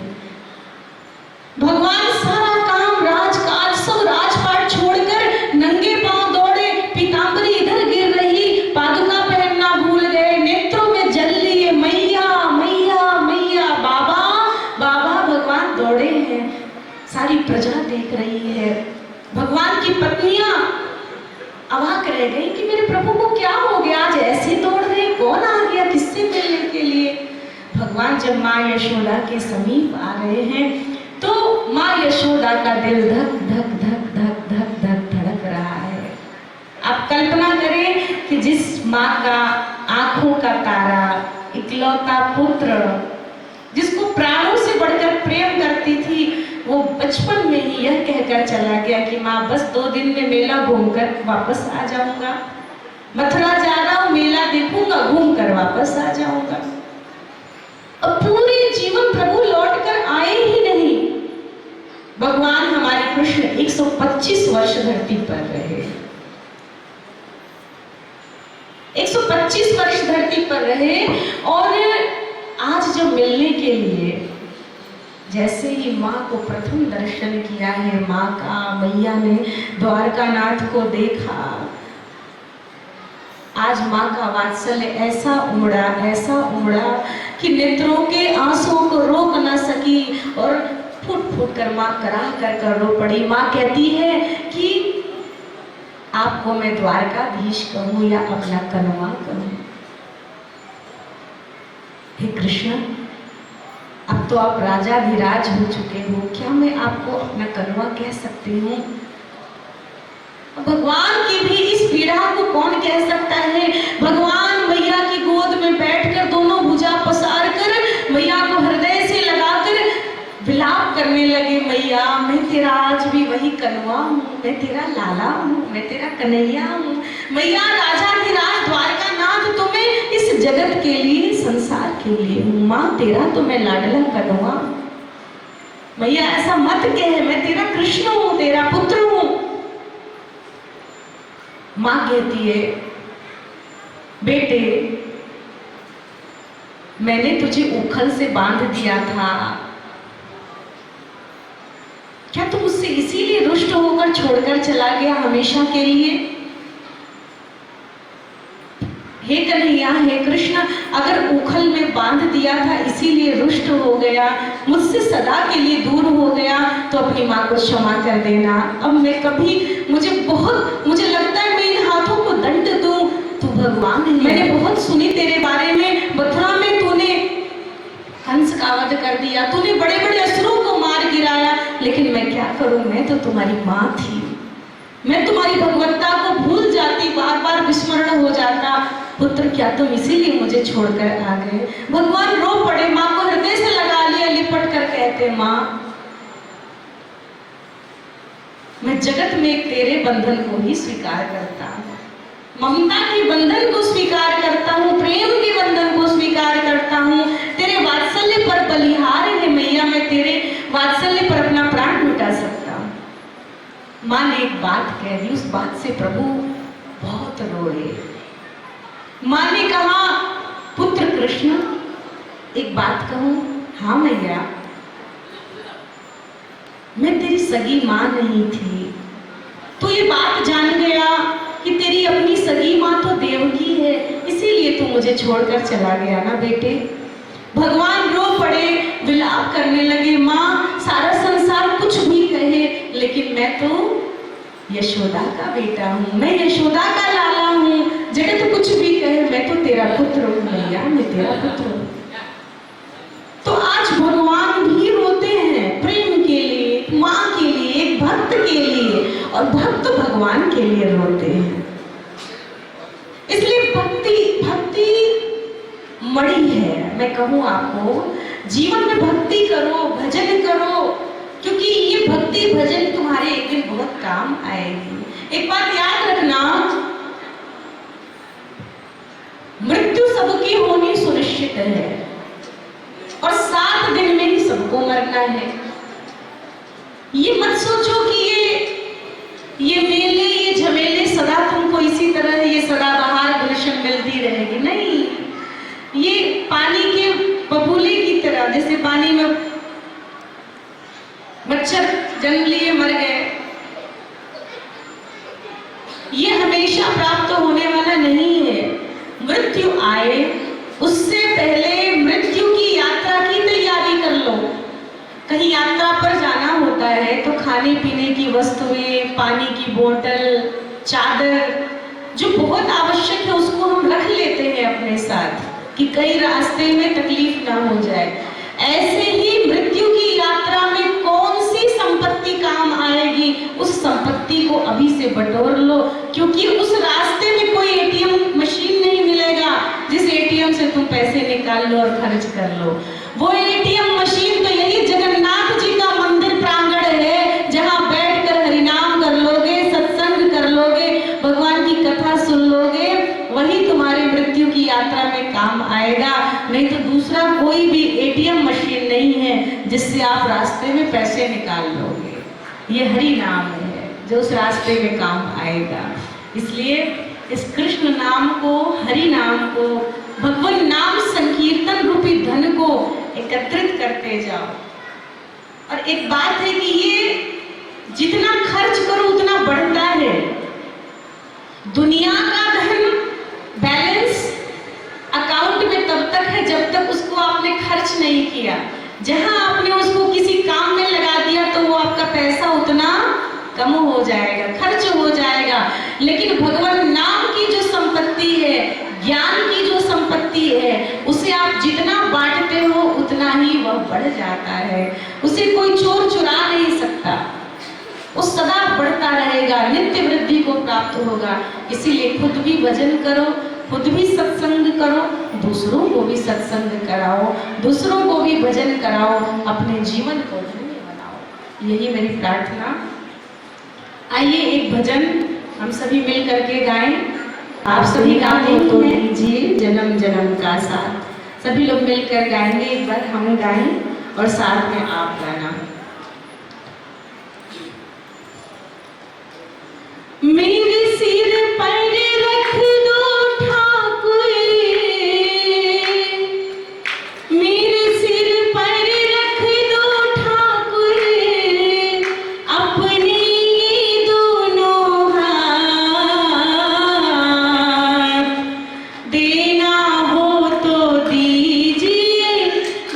भगवान सारा काम, राजकाज, सब राजपाट छोड़कर नंगे पांव दौड़े। पीतांबरी इधर गिर रही, पादुका पहनना भूल गए, नेत्रों में जल लिए, मैया मैया मैया, बाबा बाबा। भगवान दौड़े हैं, सारी प्रजा देख रही है। भगवान की पत्नियां अवाक रह गई कि मेरे प्रभु को क्या हो गया, आज ऐसे दौड़ रहे, कौन आ गया किससे मिलने के लिए। भगवान जब माँ यशोदा के समीप आ रहे हैं तो माँ यशोदा का दिल धक धक धक धक धक धक धड़क रहा है। आप कल्पना करें कि जिस माँ का आंखों का तारा, इकलौता पुत्र, जिसको प्राणों से बढ़कर प्रेम करती थी, वो बचपन में ही यह कहकर चला गया कि माँ बस 2 दिन में मेला घूमकर वापस आ जाऊंगा, मथुरा जा रहा हूँ, मेला देखूंगा, घूमकर वापस आ जाऊंगा। अब पूरे जीवन प्रभु लौट कर आए ही नहीं। भगवान हमारे कृष्ण 125 वर्ष धरती पर रहे, 125 वर्ष धरती पर रहे। और आज जब मिलने के लिए, जैसे ही माँ को प्रथम दर्शन किया है, माँ का, मैया ने द्वारकानाथ को देखा, आज माँ का वात्सल्य ऐसा उमड़ा कि नेत्रों के आंसुओं को रोक ना सकी और फूट फूट कर माँ कराह कर रो पड़ी। माँ कहती है कि आपको मैं द्वारकाधीश कहूँ या अपना कन्वा कहूँ। हे कृष्ण, अब तो आप राजाधिराज हो चुके हो, क्या मैं आपको अपना कन्वा कह सकती हूँ? भगवान की भी इस पीड़ा को कौन कह सकता है। भगवान मैया की गोद में बैठकर दोनों भुजा पसार कर मैया को हृदय से लगाकर विलाप करने लगे। मैया, मैं तेरा आज भी वही कन्वा हूँ, मैं तेरा लाला हूँ, मैं तेरा कन्हैया हूँ। मैया, राजाधिराज द्वारकानाथ तुम्हें इस जगत के लिए, संसार के लिए हूँ। माँ, तेरा तो मैं लाडला कन्वा। मैया ऐसा मत कह, मैं तेरा कृष्ण हूँ, तेरा पुत्र हूँ। माँ कहती है, बेटे मैंने तुझे उखल से बांध दिया था, क्या तू मुझसे इसीलिए रुष्ट होकर छोड़कर चला गया हमेशा के लिए? हे कन्हैया, हे कृष्ण, अगर उखल में बांध दिया था इसीलिए दुष्ट हो गया, मुझसे सदा के लिए दूर हो गया, तो अपनी माँ को क्षमा कर देना। अब मैं कभी मुझे लगता है मैं इन हाथों को दंड दूं, तू भगवान है। मैंने बहुत सुनी तेरे बारे में, मथुरा में तूने कंस का वध कर दिया, तूने बड़े बड़े असुरों को मार गिराया, लेकिन मैं क्या करूं, मैं तो तुम्हारी माँ थी, मैं तुम्हारी भगवत्ता को भूल जाती, बार बार विस्मरण हो जाता। पुत्र क्या तुम इसीलिए मुझे छोड़कर आ गए? भगवान रो पड़े, माँ को हृदय से लगा लिया, लिपट कर कहते, माँ मैं जगत में एक तेरे बंधन को ही स्वीकार करता हूँ, ममता के बंधन को स्वीकार करता हूँ, प्रेम के बंधन को स्वीकार करता हूँ, तेरे वात्सल्य पर बलिहार है मैया, मैं तेरे वात्सल्य पर अपना प्राण मिटा सकता हूँ। माँ ने एक बात कह दी, उस बात से प्रभु बहुत रोए। माँ ने कहा, पुत्र कृष्ण एक बात कहूं? हाँ मैया, मैं तेरी सगी माँ नहीं थी, तो ये बात जान गया कि तेरी अपनी सगी माँ तो देवकी है, इसीलिए तू मुझे छोड़कर चला गया ना बेटे। भगवान रो पड़े, विलाप करने लगे, माँ सारा संसार कुछ भी कहे, लेकिन मैं तो यशोदा का बेटा हूँ, मैं यशोदा का लाला हूँ, जगत कुछ भी कहे, मैं तो तेरा पुत्र हूँ मैया, मैं तेरा पुत्र हूँ। तो आज भगवान भी रोते हैं प्रेम के लिए, माँ के लिए, एक भक्त के लिए, और भक्त भगवान के लिए रोते हैं। इसलिए भक्ति मणि है। मैं कहूँ आपको, जीवन में भक्ति करो, भजन करो, क्योंकि ये भक्ति भजन तुम्हारे एक दिन बहुत काम आएगी। एक बात याद रखना, मृत्यु सबकी होनी सुनिश्चित है, और 7 दिन में ही सबको मरना है। ये मत सोचो कि ये मेले, ये झमेले सदा तुमको इसी तरह ये सदाबहार गुलशन मिलती रहेगी, नहीं। ये पानी के बबूले की तरह, जैसे पानी में मच्छर जन्म लिए मर गए, ये हमेशा प्राप्त होने वाला नहीं है। मृत्यु आए उससे पहले मृत्यु की यात्रा की तैयारी कर लो। कहीं यात्रा पर जाना होता है तो खाने पीने की वस्तुएं, पानी की बोतल, चादर, जो बहुत आवश्यक है उसको हम रख लेते हैं अपने साथ, कि कहीं रास्ते में तकलीफ ना हो जाए। ऐसे ही मृत्यु की यात्रा में कौन सी संपत्ति काम आएगी, उस संपत्ति को अभी से बटोर लो, क्योंकि उस रास्ते में कोई एटीएम मशीन नहीं मिलेगा जिस एटीएम से तुम पैसे निकाल लो और खर्च कर लो। वो एटीएम मशीन तो यही जगन्नाथ जी का मंदिर प्रांगण है, जहां बैठकर हरिनाम कर लोगे, सत्संग कर लोगे, भगवान की कथा सुन लोगे, वही तुम्हारी मृत्यु की यात्रा में काम आएगा। नहीं तो दूसरा कोई भी एटीएम मशीन नहीं है जिससे आप रास्ते में पैसे निकाल लोगे। ये हरि नाम है जो उस रास्ते में काम आएगा। इसलिए इस कृष्ण नाम को, हरि नाम को, भगवान नाम संकीर्तन रूपी धन को एकत्रित करते जाओ। और एक बात है कि ये जितना खर्च करो उतना बढ़ता है। दुनिया का धन बैलेंस अकाउंट में तब तक है जब तक उसको आपने खर्च नहीं किया। जहां आपने उसको किसी काम में लगा दिया तो वो आपका पैसा उतना कम हो जाएगा, खर्च हो जाएगा। लेकिन भगवान नाम की जो संपत्ति है, ज्ञान की जो संपत्ति है, उसे आप जितना बांटते हो उतना ही वह बढ़ जाता है। उसे कोई चोर चुरा नहीं सकता, वो सदा बढ़ता रहेगा, नित्य वृद्धि को प्राप्त होगा। इसीलिए खुद भी भजन करो, खुद भी सत्संग करो, दूसरों को भी सत्संग कराओ, दूसरों को भी भजन कराओ, अपने जीवन को धन्य बनाओ। यही मेरी प्रार्थना। आइए एक भजन हम सभी मिल करके गाएं। आप सभी गाते तो लीजिए जन्म जन्म का साथ। सभी लोग मिलकर गाएंगे, एक बार हम गाएं और साथ में आप गाना। मेरे सिर पर रख दो ठाकुर, मेरे सिर पर रख दो ठाकुर, अपने ये दोनों हाथ, देना हो तो दीजिए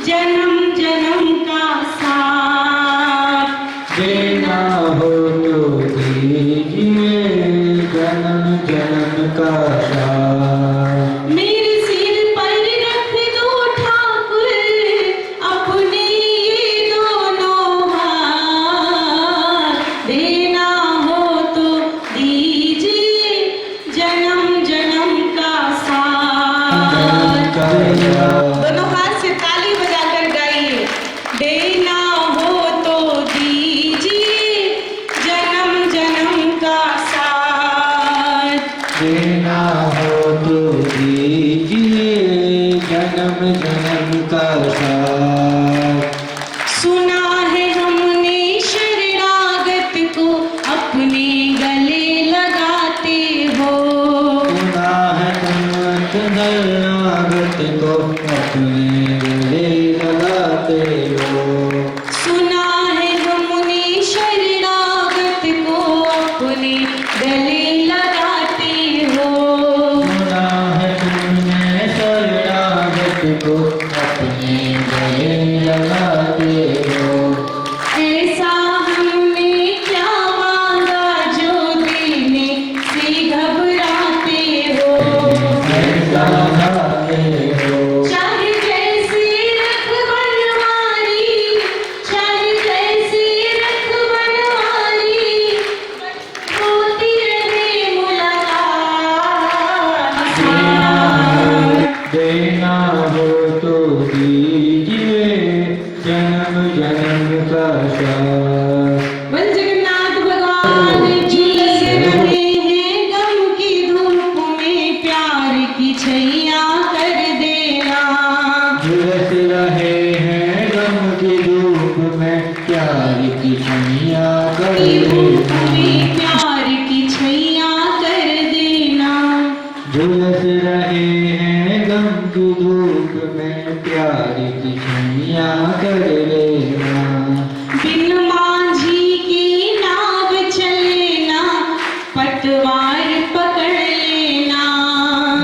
जन्म जन्म जन्म का साथ। सुना है हमने शरणागत को अपने गले लगाते हो। सुना है तुम शरणागत को अपने गले लगाते हो। सुना है हमने शरणागत को अपने गले लगाते हो। सुना है तुमने शरणागत को अपने गले लगाते हो। ऐसा हमने क्या मांगा जो देने से घबराते हो। ऐसा गाते हो। चाहे जैसे रखवार हमारी, चाहे जैसे रखवार हमारी, होती रहे मुलाकात। देना हो तो दीजिए जन्म जन्म का साथ। बोल जगन्नाथ भगवान झुलस रहे हैं गम की धूप में, प्यार की छैया कर देना। झुलस रहे हैं गम की धूप में, प्यार की छैया कर धूप देना। में प्यार की छैया कर देना। झुलस रहे हैं गम की धूप में, प्यार की छैया कर देना। बिन मांझी की नाव चलेना, पतवार पकड़ लेना।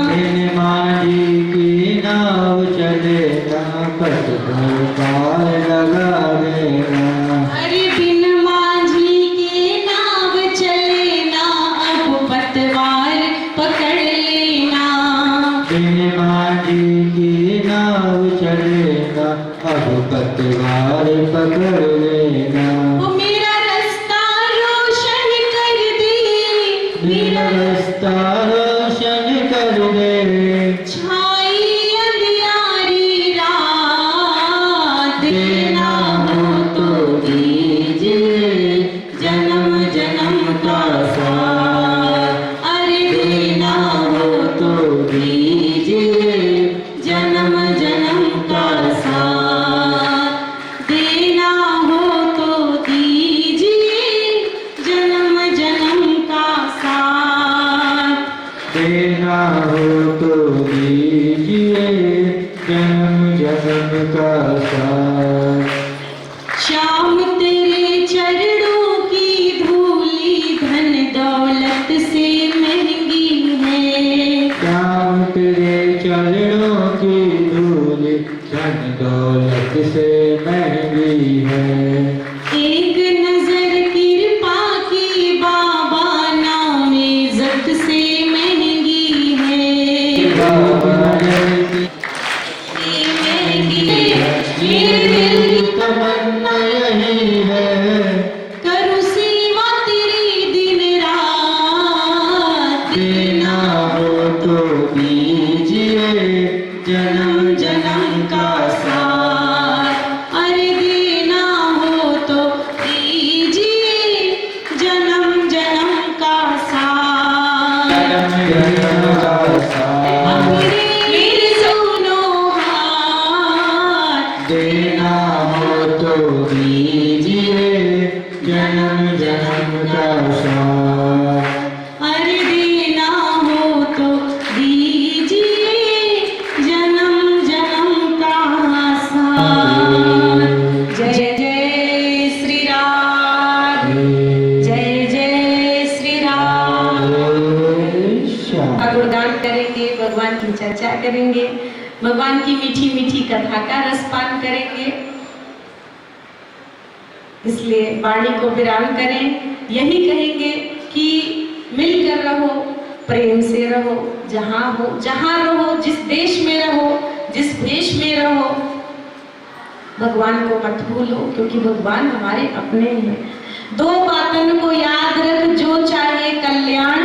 बिन मांझी की नाव चलेना, पतवार पार लगा देना। अरे बिन मांझी की नाव चलेना, अब पतवार पकड़ लेना। बिन मांझी की नाव चलेना, अब पतवार पकड़ लेना। वो मेरा रास्ता रोशन कर दे, मेरा रास्ता रोशन कर दे। छाई अंधियारी रात। देना हो तो दीजिए जन्म जन्म का साथ। अरे देना हो तो दीजिए जन्म जन्म का साथ। देना हो तो दीजिए जन्म जन्म का साथ। देना हो तो दीजिए जन्म जन्म का साथ। श्याम तेरे चरणों की धूली धन दौलत से महंगी है। श्याम तेरे चरणों की धूल धन दौलत से महंगी है। एक नजर कृपा की बाबा नाम इज्जत से महंगी है। बाबा ने महंगी है। मेरे दिल की तमन्ना यही है। करूँ सेवा तेरी दिन रात। देना हो तो दीजिए जन्म जन्म का साथ। अरे देना हो तो दीजिए जन्म जन्म का साथ। जन्म जन्म का साथ। अपने मेरे दोनों हाथ। देना हो तो दीजिए जन्म जन्म का साथ। अरे देना हो तो दीजिए जन्म जन्म का साथ। जय जय श्री राम, जय जय श्री राम। गुणगान करेंगे, भगवान की चर्चा करेंगे, भगवान की मीठी मीठी कथा का रसपान करेंगे। इसलिए वाणी को विराम करें, यही कहेंगे कि मिलकर रहो, प्रेम से रहो, जहाँ रहो, जिस देश में रहो, जिस भेष में रहो, भगवान को मत भूलो, क्योंकि भगवान हमारे अपने हैं। दो बातन को याद रख जो चाहे कल्याण,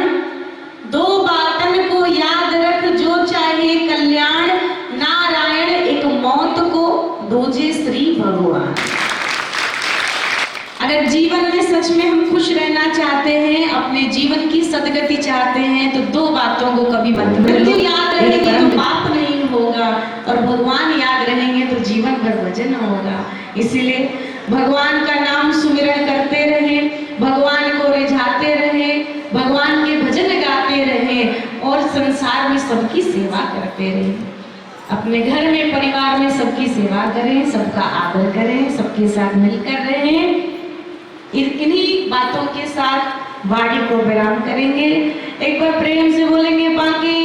दो बातन को याद रख जो चाहे कल्याण, नारायण एक मौत को दूजे श्री भगवान। अगर जीवन में सच में हम खुश रहना चाहते हैं, अपने जीवन की सदगति चाहते हैं, तो दो बातों को कभी मत भूलो। याद रहेगी तो पाप नहीं होगा और भगवान याद रहेंगे तो जीवन भर भजन होगा। इसीलिए भगवान का नाम सुमिरन करते रहे, भगवान को रिझाते रहे, भगवान के भजन गाते रहे और संसार में सबकी सेवा करते रहे। अपने घर में परिवार में सबकी सेवा करें, सबका आदर करें, सबके साथ मिलकर रहें। इन्हीं बातों के साथ वाणी को विराम करेंगे। एक बार प्रेम से बोलेंगे बाकी